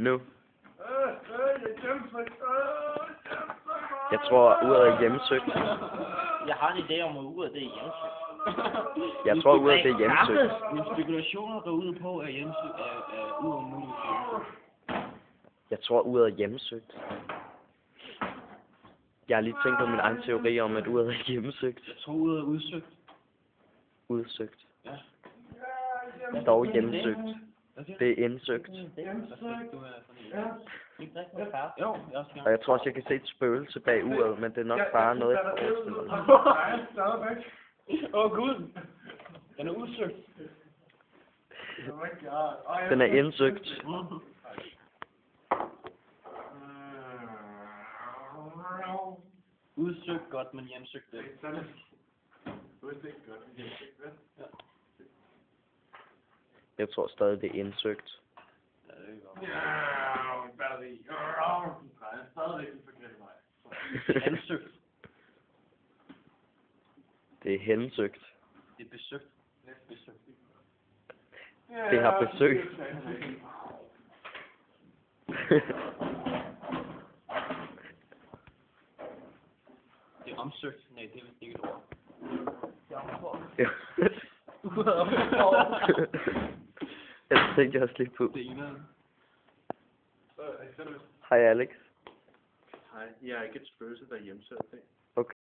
Nu. Jeg tror, uret er hjemmesøgt. Jeg har en idé om, at uret det er hjemmesøgt. Jeg tror, uret det er hjemmesøgt. Mine spekulationer går ud på, at hjemmesøgt er uret. Jeg tror, uret er hjemmesøgt. Jeg har lige tænkt på min egen teori om, at uret er hjemmesøgt. Jeg tror, uret er udsøgt. Udsøgt. Ja. Dog hjemmesøgt. Det er indsøgt. Og jeg tror også, jeg kan se et spøgelse bag uret, men det er nok bare noget, jeg forestiller mig. Åh Gud! Den er udsøgt. Den er indsøgt. Udsøgt godt, men hjemsøgt det. Jeg tror stadig, det er indsøgt. Hensøgt. Det er hensøgt. Det er besøgt. Det har besøgt. Det er omsøgt. Nej, det er vist ikke et ord. Jeg tænkte også lidt på. Det er en. Hej Alex. Hej, jeg er ikke et spøgelse, der er hjemsøgt.